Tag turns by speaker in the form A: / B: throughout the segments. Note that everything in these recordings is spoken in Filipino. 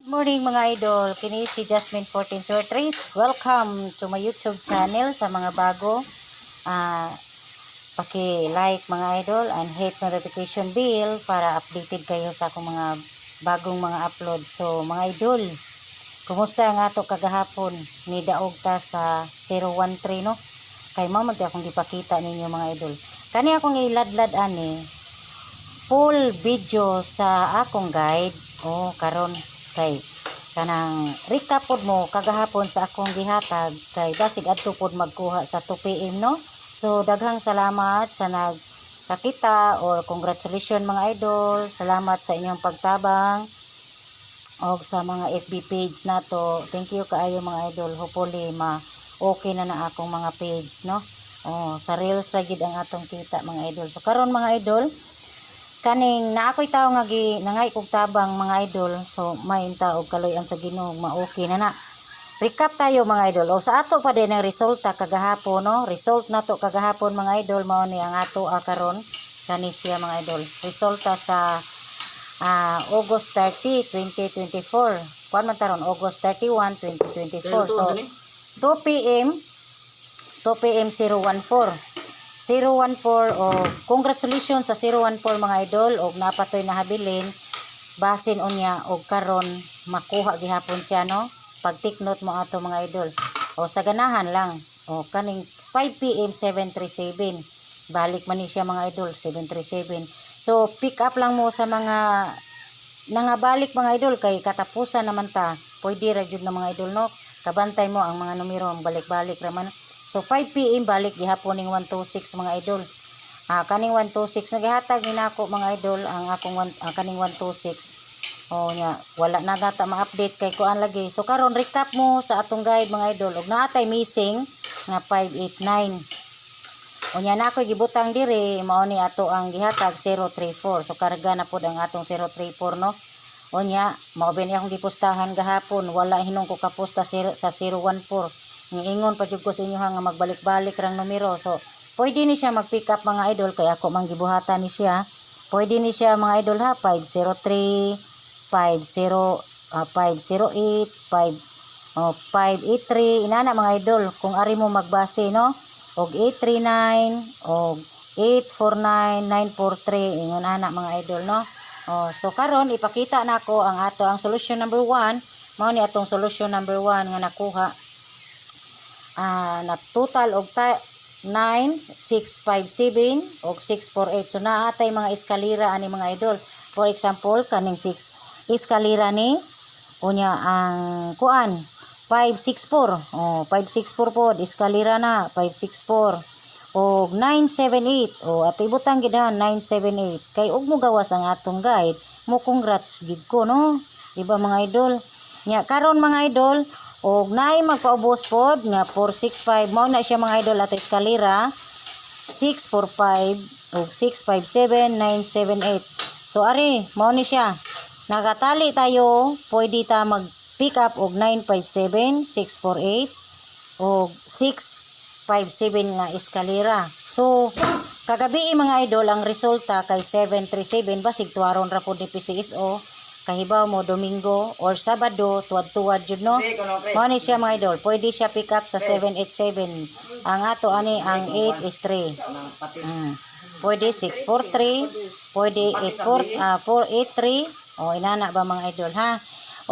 A: Morning mga idol, kini si Jasmine 14 Swertres. Welcome to my YouTube channel. Sa mga bago, paki-like mga idol and hit notification bell para updated kayo sa akong mga bagong mga upload. So mga idol, kumusta ang ato kagahapon? Ni daog ta sa 013 no? Kay mao man akong gipakita ninyo mga idol. Kani akong iladlad ani full video sa akong guide. Karon kay kanang recap pod mo kagahapon sa akong gihatag kay basig adto pod magkuha sa 2 PM no. So daghang salamat sa nagkakita or congratulations mga idol. Salamat sa inyong pagtabang og sa mga FB page nato. Thank you kaayo mga idol. Hopefully okay na akong mga page no. Sa reels ra gid ang atong kita mga idol. So karon mga idol, kaning na ako'y tao nga nangay kog tabang mga idol. So may taog kaloy-an sa Ginoo okay na. Recap tayo mga idol. Sa ato pa din ang resulta kagahapon no. Result nato kagahapon mga idol mao ni ang ato karon kani siya mga idol. Resulta sa August 30, 2024. Kuan man taron August 31, 2024. So 2 PM 014 o congratulations sa 014 mga idol og napatoy na habilin basin unya og karon makuha gihapon siya no. Pagtiknot mo ato mga idol sa ganahan lang kaning 5 PM 737 balik man ni siya mga idol 737. So pick up lang mo sa mga balik mga idol kay katapusan naman ta pwede ra jud na mga idol no. Kabantay mo ang mga numero balik-balik raman. So 5 PM balik gihapon ning 126 mga idol. Kaning 126 nagihatag ni nako mga idol ang akong kaning 126. Nya wala na gata ma-update kay kuan lagi. So karon recap mo sa atong guide mga idol og naatay missing nga 589. Nya na ako gibutang diri mao ni ato ang gihatag 034. So karga na pod ang atong 034 no. Nya mao ben akong gipostahan gahapon wala hinung ko kaposta sa 014. Ingon pa jud ko sa inyo nga magbalik-balik rang numero. So pwede ni siya mag-pick up mga idol kay ako man gibuhatan ni siya. Pwede ni siya mga idol ha 503 508 583 inana mga idol kung ari mo magbase no og 839 og 849 943 ingon ana mga idol no. So karon ipakita nako ang solution number 1 mao ni atong solution number 1 nga nakuha na total og 9657 og 648. So naatay mga eskalera ani mga idol. For example kaning 6 eskalera ni unya ang kuan 564 564 pod eskalera na 564 og 978 at ibutang gid 978 kay og mo gawas ang atong guide mo congrats gid ko no diba mga idol. Nya karon mga idol og naay magpaubos pod nga 465 mao na siya mga idol at eskalera 645 og 657 978. So ari mao ni siya nagatali tayo pwede ta mag pick up og 957 648 og 657 nga eskalera. So kagabi mga idol ang resulta kay 737 basig tuwaron ra pod ni PCSO. Kahibaw mo Domingo or Sabado tuwad-tuwad jud no. Mao ni siya mga idol pwede siya pick up sa 787. Ang ato ani ang 8 is 3 pwede 643 pwede 483 inana ba mga idol ha.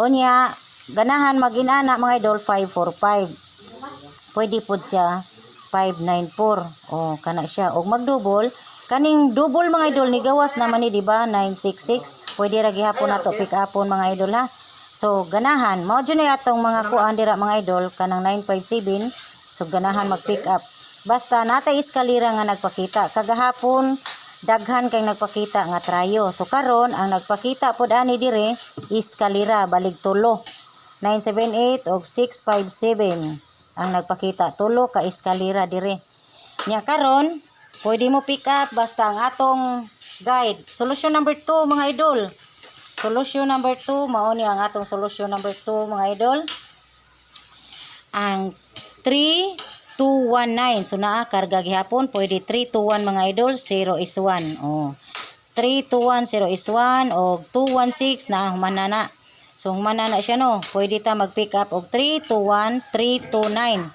A: Unya ganahan maginana mga idol 545 pwede pod siya 594 kana siya og magdouble. Kaning double mga idol ni gawas naman ni diba 966 pwede ra gihapon nato pick upon mga idol ha. So ganahan mao jud ni atong mga kuan dira mga idol kanang 957. So ganahan mag pick up basta natay eskalera nga nagpakita kagahapon daghan kay nagpakita nga trayo. So karon ang nagpakita pod ani dire eskalera balig tulo 978 og 657 ang nagpakita tulo ka eskalera dire. Nya karon pwede mo pick up basta ang atong guide. Solution number 2 mga idol. Solution number 2 mao ni ang atong solution number 2 mga idol. Ang 3219 so naa karga gihapon pwede 321 mga idol 0 is 1. 321 0 is 1 og 216 na human na So humana na siya no. Pwede ta mag-pick up og 321, 329.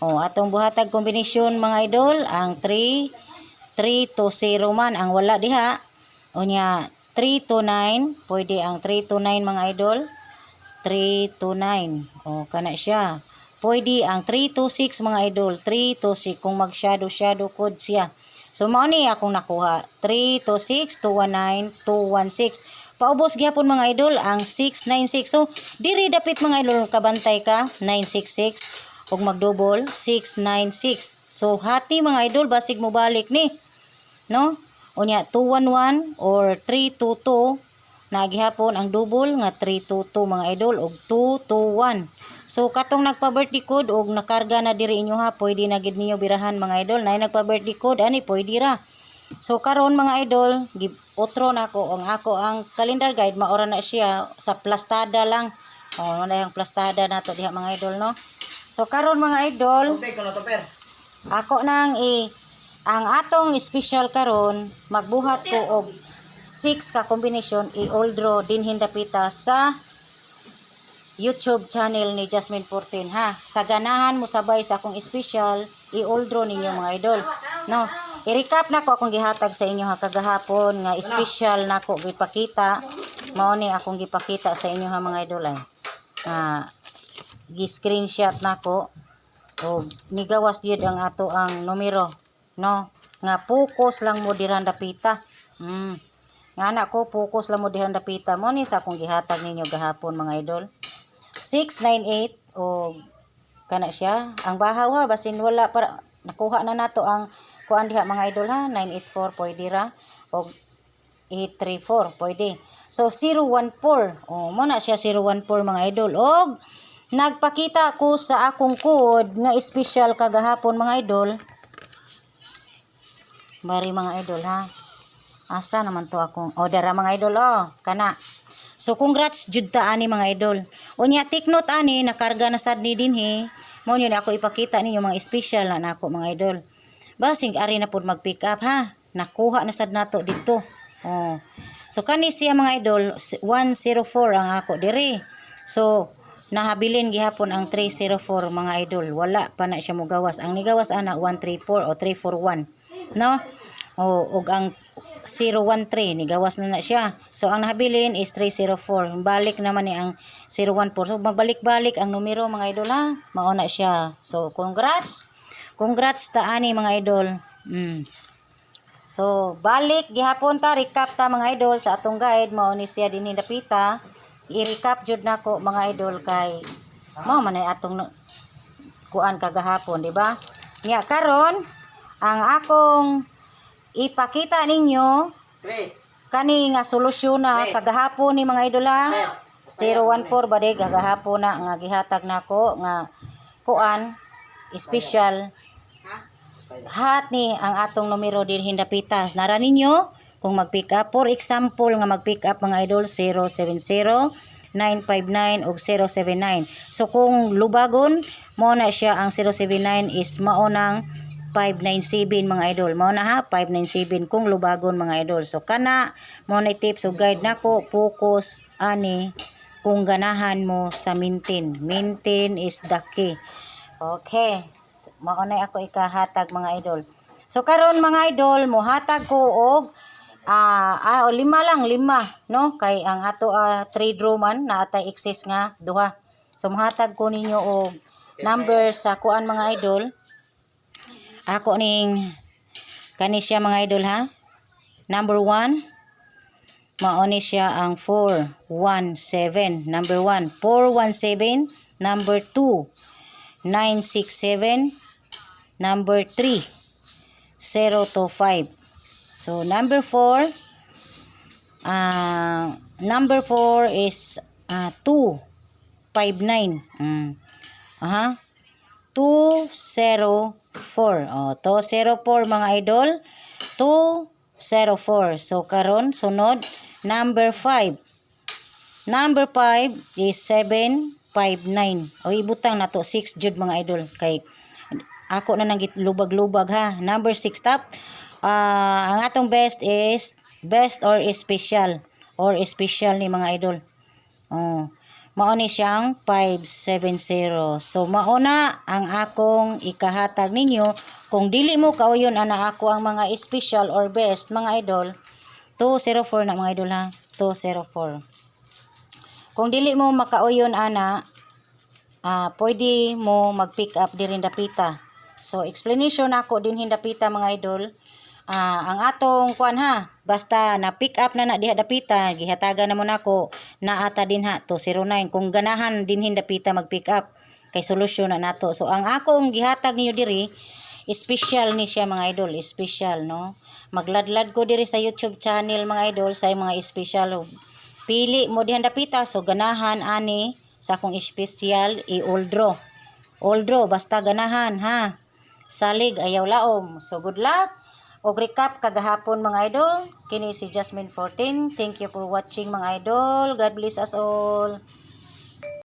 A: Atong buhatag kombinasyon mga idol, ang 320 man ang wala diha. Unya 329, pwede ang 329 mga idol. 329. Kana siya. Pwede ang 326 mga idol. 326 kung mag-shadow code siya. So mao ni akong nakuha. 326, 219, 216. Paubos gyapon mga idol ang 696. So diri dapit mga idol kabantay ka 966 ug magdouble 696. So hati mga idol basig mo balik ni. No? Unya 211 or 322 na gihapon ang double nga 322 mga idol ug 221. So katong nagpa-birthday code og nakarga na diri inyo ha, pwede na gid ninyo birahan mga idol. Nay nagpa-birthday code ani pwede ra. So karon mga idol, otro na ko ang calendar guide maora na siya sa plastada lang. Wala yung plastada nato diha mga idol no. So karon mga idol, ako nang ang atong special karon magbuhat ko og 6 ka combination i-all draw din hindapita sa YouTube channel ni Jasmine 14 ha. Sa ganahan mo sabay sa akong special i-all draw ninyo mga idol. No. I-recap na ko akong gihatag sa inyo ha kagahapon nga special na ko gipakita. Mao ni akong gipakita sa inyo ha mga idol ay. Gi-screenshot na ko o nigawas gyud ang ato ang numero no nga focus lang mo diran dapita. Nga anak ko focus lang mo diran dapita mo ni sa akong gihatag ninyo gahapon mga idol. 698 o kana siya ang bahaw ha basin wala para nakuha na nato ang kuan diha mga idol ha 984 pwede ra o 834 pwede. So 014 mo na siya 014 mga idol og nagpakita ko sa akong code nga special kagahapon mga idol. Bari mga idol ha. Asa naman to akong order mga idol kana. So congrats jud ta ani mga idol. Unya take note ani nakarga na sad ni dinhi. Mao ni ako ipakita ninyo mga special na nako mga idol. Basig ari na pud mag-pick up ha. Nakuha na sad nato dito. So kani siya mga idol 104 ang ako diri. So nahabilin gihapon ang 304 mga idol. Wala pa na siya mogawas. Ang nigawas ana 134 o 341. No? Ug ang 013 nigawas na siya. So ang nahabilin is 304. Balik naman ni ang 014. So magbalik-balik ang numero mga idol ha. Mao na siya. So congrats. Congrats ta ani mga idol. So balik gihapon ta recap ta mga idol sa atong guide mao ni siya dinhi dapita. I-recap jud nako mga idol kay mao man ay atong kuan kagahapon, di ba? Nya karon ang akong ipakita ninyo kani nga solusyon na kagahapon ni mga idol ha. 014 bade kagahapon na nga gihatag nako nga kuan special hat ni ang atong numero din hindapita. Nara ninyo kung mag-pick up. For example nga mag-pick up mga idol 070, 959 ug 079. So kung lubagon mo na siya ang 079 is maunang 597 mga idol. Mao na ha 597 kung lubagon mga idol. So kana mo na tips o guide nako focus ani kung ganahan mo sa maintain. Maintain is the key. Okay. Mao na ako ikahatag mga idol. So karon mga idol mohatag ko og 5 no kay ang ato 3 draw man naatay excess nga duha. So mohatag ko ninyo og number sa kuan mga idol. Ako ning kani siya mga idol ha. Number 1 mao ni siya ang 417. Number 1 417. Number 2 967. Number 3 025. So number 4 is 259. 204. 204 mga idol. 204. So karon sunod number 5. Number 5 is 759. Ibutang na to 6 jud mga idol kay ako na nang lubag-lubag ha. Number 6 top. Ang atong best is best or special ni mga idol. mao ni siyang 570. So mauna ang akong ikahatag ninyo. Kung dili mo kauyon ana ako ang mga special or best mga idol, 204 na mga idol ha. 204. Kung dili mo makauyon ana, pwede mo mag-pick up diri dapita. So explanation ako din hindapita mga idol. Ang atong kuan ha, basta na pick up na diha dapita, gihatagan na mo nako na ata din ha 209. Kung ganahan din hindapita mag-pick up kay solusyon na nato. So ang akong gihatag niyo diri, special ni siya mga idol, special no. Magladlad ko diri sa YouTube channel mga idol sa mga special. Pili mo diha dapita, so ganahan ani sa akong special i-oldro. Oldro basta ganahan ha. Salig ayaw laom. So good luck. Og recap kagahapon mga idol, kini si Jasmine 14. Thank you for watching mga idol. God bless us all.